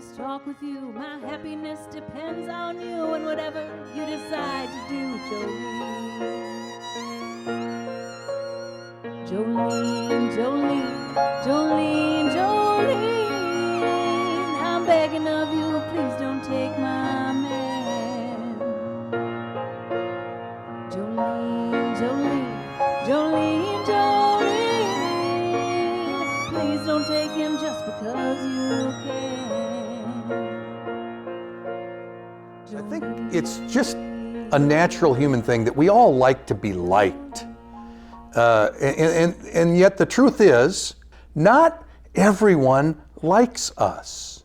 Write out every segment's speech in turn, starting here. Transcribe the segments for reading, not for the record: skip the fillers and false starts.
this talk with you. My happiness depends on you and whatever you decide to do, Jolene. Jolene, Jolene, Jolene, Jolene. I'm begging of you, please don't take my man. Jolene, Jolene, Jolene, Jolene. Please don't take him just because you can. I think it's just a natural human thing that we all like to be liked. And yet the truth is, not everyone likes us.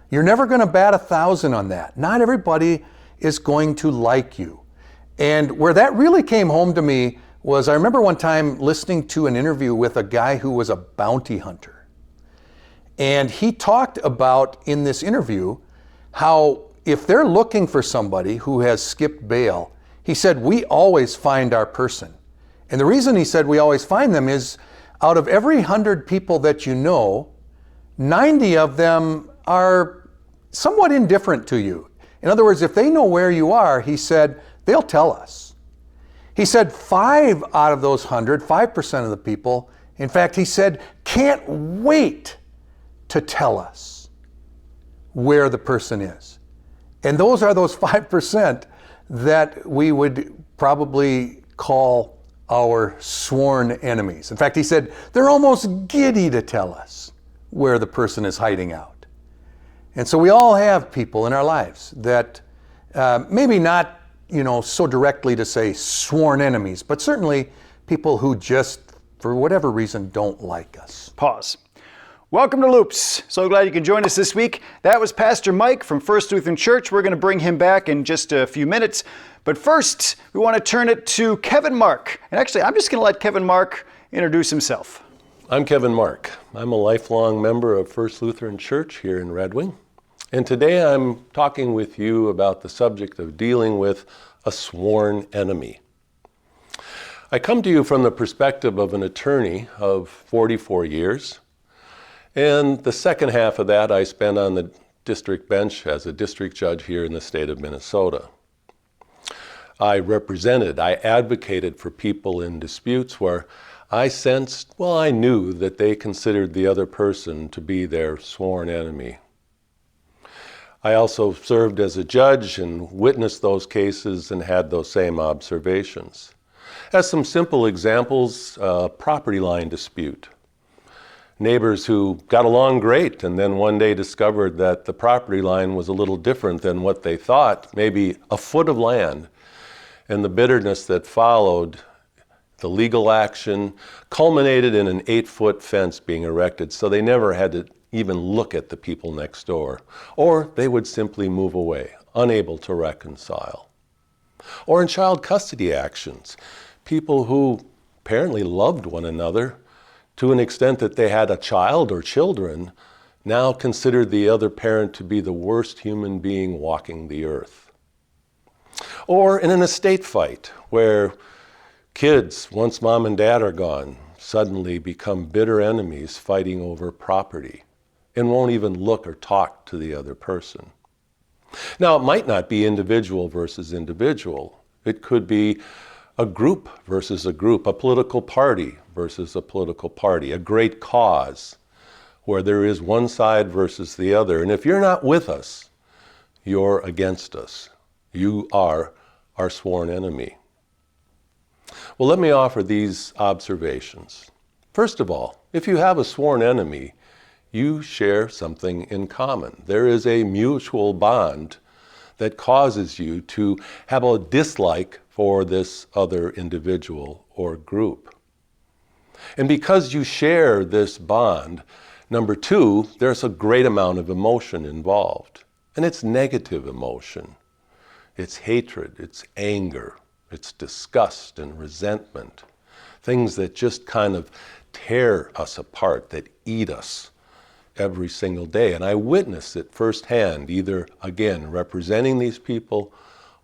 You're never going to bat 1,000 on that. Not everybody is going to like you. And where that really came home to me was, I remember one time listening to an interview with a guy who was a bounty hunter. And he talked about in this interview how if they're looking for somebody who has skipped bail, he said, we always find our person. And the reason he said we always find them is out of every 100 people that you know, 90 of them are somewhat indifferent to you. In other words, if they know where you are, he said, they'll tell us. He said 5 out of those 100, 5% of the people, in fact, he said, can't wait to tell us where the person is. And those are those 5% that we would probably call our sworn enemies. In fact, he said, they're almost giddy to tell us where the person is hiding out. And so we all have people in our lives that maybe not, so directly to say sworn enemies, but certainly people who just, for whatever reason, don't like us. Pause. Welcome to Loops. So glad you could join us this week. That was Pastor Mike from First Lutheran Church. We're going to bring him back in just a few minutes. But first, we want to turn it to Kevin Mark. And actually, I'm just going to let Kevin Mark introduce himself. I'm Kevin Mark. I'm a lifelong member of First Lutheran Church here in Red Wing. And today I'm talking with you about the subject of dealing with a sworn enemy. I come to you from the perspective of an attorney of 44 years. And the second half of that I spent on the district bench as a district judge here in the state of Minnesota. I advocated for people in disputes where I knew that they considered the other person to be their sworn enemy. I also served as a judge and witnessed those cases and had those same observations. As some simple examples, property line dispute. Neighbors who got along great and then one day discovered that the property line was a little different than what they thought, maybe a foot of land, and the bitterness that followed, the legal action, culminated in an 8-foot fence being erected, so they never had to even look at the people next door, or they would simply move away, unable to reconcile. Or in child custody actions, people who apparently loved one another to an extent that they had a child or children, now considered the other parent to be the worst human being walking the earth. Or in an estate fight where kids, once mom and dad are gone, suddenly become bitter enemies fighting over property and won't even look or talk to the other person. Now, it might not be individual versus individual. It could be a group versus a group, a political party versus a political party, a great cause where there is one side versus the other. And if you're not with us, you're against us. You are our sworn enemy. Well, let me offer these observations. First of all, if you have a sworn enemy, you share something in common. There is a mutual bond that causes you to have a dislike for this other individual or group. And because you share this bond, number 2, there's a great amount of emotion involved. And it's negative emotion. It's hatred, it's anger, it's disgust and resentment. Things that just kind of tear us apart, that eat us every single day. And I witness it firsthand, either, again, representing these people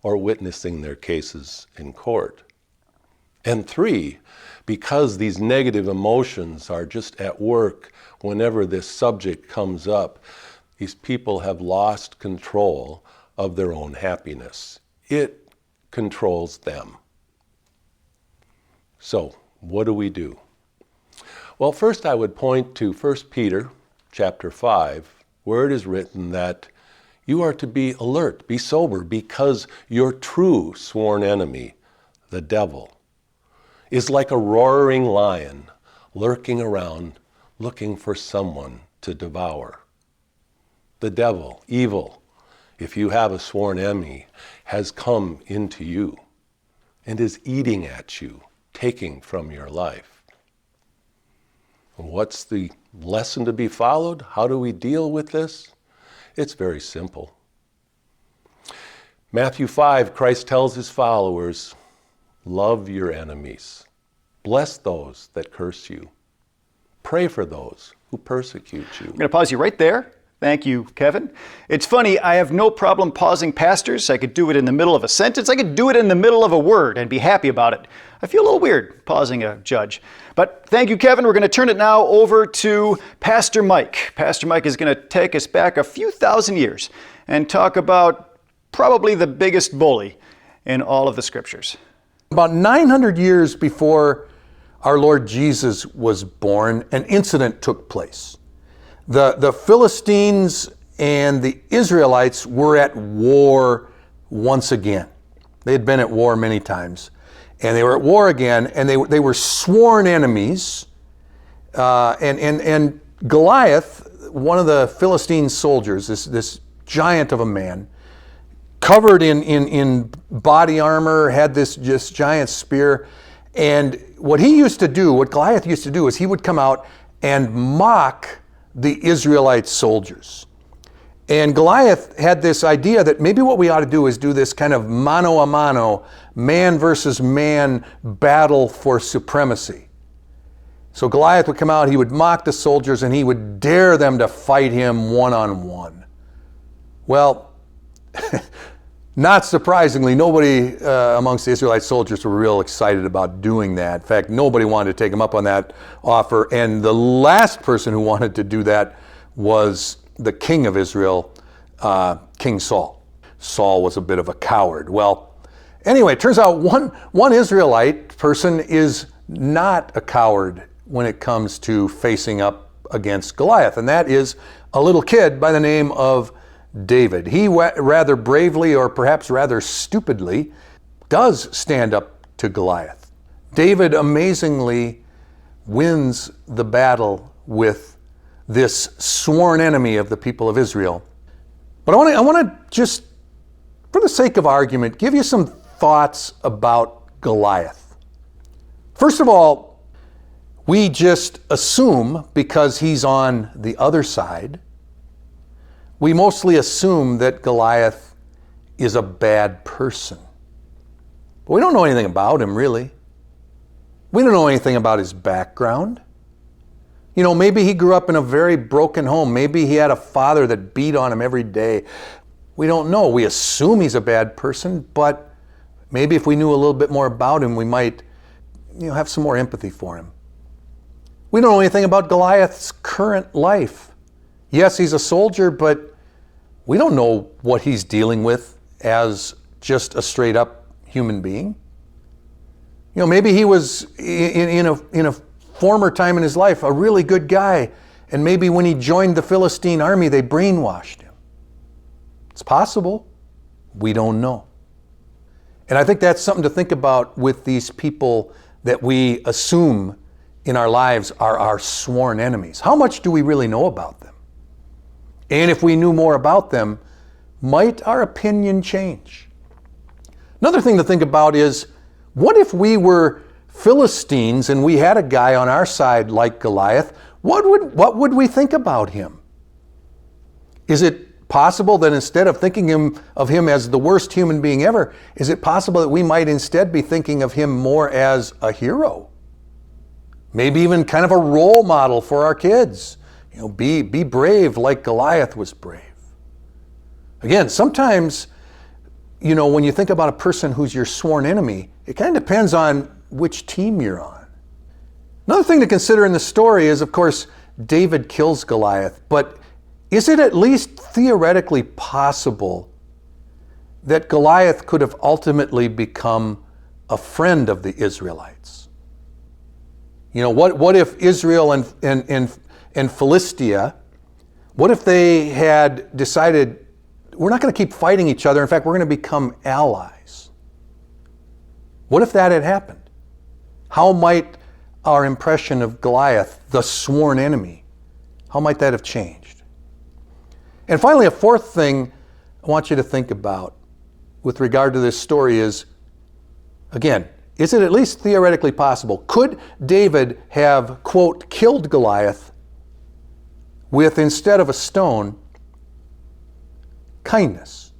or witnessing their cases in court. And 3, because these negative emotions are just at work whenever this subject comes up, these people have lost control of their own happiness. It controls them. So, what do we do? Well, first I would point to 1 Peter chapter 5, where it is written that you are to be alert, be sober, because your true sworn enemy, the devil, is like a roaring lion lurking around looking for someone to devour. The devil, evil, if you have a sworn enemy, has come into you and is eating at you, taking from your life. What's the lesson to be followed? How do we deal with this? It's very simple. Matthew 5, Christ tells his followers, love your enemies. Bless those that curse you. Pray for those who persecute you. I'm going to pause you right there. Thank you, Kevin. It's funny, I have no problem pausing pastors. I could do it in the middle of a sentence. I could do it in the middle of a word and be happy about it. I feel a little weird pausing a judge. But thank you, Kevin. We're going to turn it now over to Pastor Mike. Pastor Mike is going to take us back a few thousand years and talk about probably the biggest bully in all of the scriptures. About 900 years before our Lord Jesus was born, an incident took place. The Philistines and the Israelites were at war once again. They had been at war many times, and they were at war again, and they were sworn enemies. And Goliath, one of the Philistine soldiers, this giant of a man, covered in body armor, had this just giant spear. And what Goliath used to do is he would come out and mock the Israelite soldiers. And Goliath had this idea that maybe what we ought to do is do this kind of mano a mano, man versus man battle for supremacy. So Goliath would come out, he would mock the soldiers, and he would dare them to fight him one-on-one. Well, not surprisingly, nobody amongst the Israelite soldiers were real excited about doing that. In fact, nobody wanted to take him up on that offer. And the last person who wanted to do that was the king of Israel, King Saul. Saul was a bit of a coward. Well, anyway, it turns out one Israelite person is not a coward when it comes to facing up against Goliath. And that is a little kid by the name of David. He rather bravely, or perhaps rather stupidly, does stand up to Goliath. David amazingly wins the battle with this sworn enemy of the people of Israel. But I want to just, for the sake of argument, give you some thoughts about Goliath. First of all, we just assume, because he's on the other side, we mostly assume that Goliath is a bad person. But we don't know anything about him, really. We don't know anything about his background. You know, maybe he grew up in a very broken home. Maybe he had a father that beat on him every day. We don't know. We assume he's a bad person, but maybe if we knew a little bit more about him, we might, have some more empathy for him. We don't know anything about Goliath's current life. Yes, he's a soldier, but we don't know what he's dealing with as just a straight up human being. Maybe he was in a former time in his life a really good guy, and maybe when he joined the Philistine army, they brainwashed him. It's possible. We don't know. And I think that's something to think about with these people that we assume in our lives are our sworn enemies. How much do we really know about them? And if we knew more about them, might our opinion change? Another thing to think about is, what if we were Philistines and we had a guy on our side like Goliath? What would we think about him? Is it possible that instead of thinking of him as the worst human being ever, is it possible that we might instead be thinking of him more as a hero? Maybe even kind of a role model for our kids. Be brave like Goliath was brave. Again, sometimes, when you think about a person who's your sworn enemy, it kind of depends on which team you're on. Another thing to consider in the story is, of course, David kills Goliath, but is it at least theoretically possible that Goliath could have ultimately become a friend of the Israelites? You know, what if Israel and Philistia, what if they had decided, we're not going to keep fighting each other, in fact, we're going to become allies? What if that had happened? How might our impression of Goliath, the sworn enemy, how might that have changed? And finally, a fourth thing I want you to think about with regard to this story is, again, is it at least theoretically possible? Could David have, quote, killed Goliath with, instead of a stone, kindness?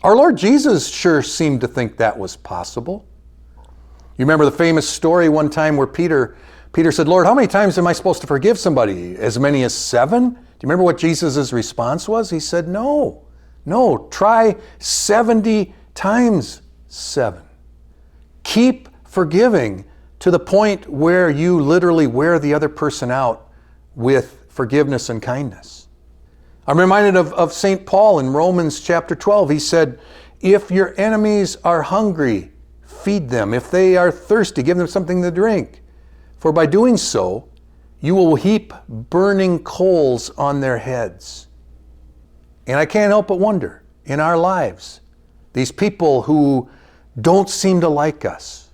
Our Lord Jesus sure seemed to think that was possible. You remember the famous story one time where Peter said, Lord, how many times am I supposed to forgive somebody? As many as 7? Do you remember what Jesus' response was? He said, no, try 70 times 7. Keep forgiving to the point where you literally wear the other person out with forgiveness and kindness. I'm reminded of St. Paul in Romans chapter 12. He said, if your enemies are hungry, feed them. If they are thirsty, give them something to drink. For by doing so, you will heap burning coals on their heads. And I can't help but wonder, in our lives, these people who don't seem to like us,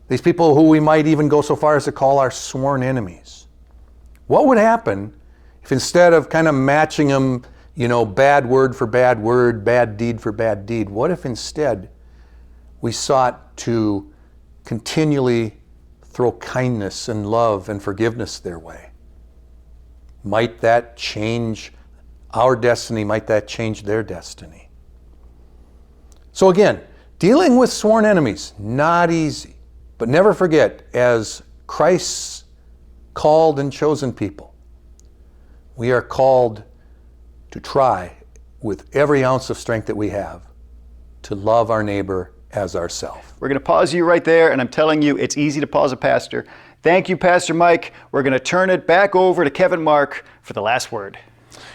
these people who we might even go so far as to call our sworn enemies, what would happen if instead of kind of matching them, you know, bad word for bad word, bad deed for bad deed, what if instead we sought to continually throw kindness and love and forgiveness their way? Might that change our destiny? Might that change their destiny? So again, dealing with sworn enemies, not easy. But never forget, as Christ's called and chosen people, we are called to try with every ounce of strength that we have to love our neighbor as ourselves. We're going to pause you right there, and I'm telling you, it's easy to pause a pastor. Thank you, Pastor Mike. We're going to turn it back over to Kevin Mark for the last word.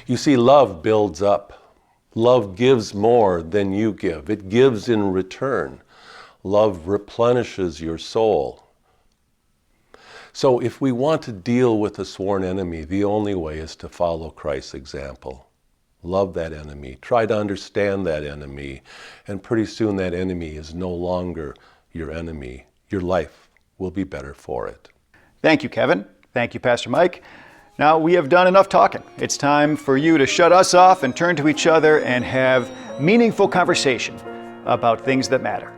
You see, love builds up. Love gives more than you give. It gives in return. Love replenishes your soul. So if we want to deal with a sworn enemy, the only way is to follow Christ's example. Love that enemy. Try to understand that enemy. And pretty soon that enemy is no longer your enemy. Your life will be better for it. Thank you, Kevin. Thank you, Pastor Mike. Now, we have done enough talking. It's time for you to shut us off and turn to each other and have meaningful conversation about things that matter.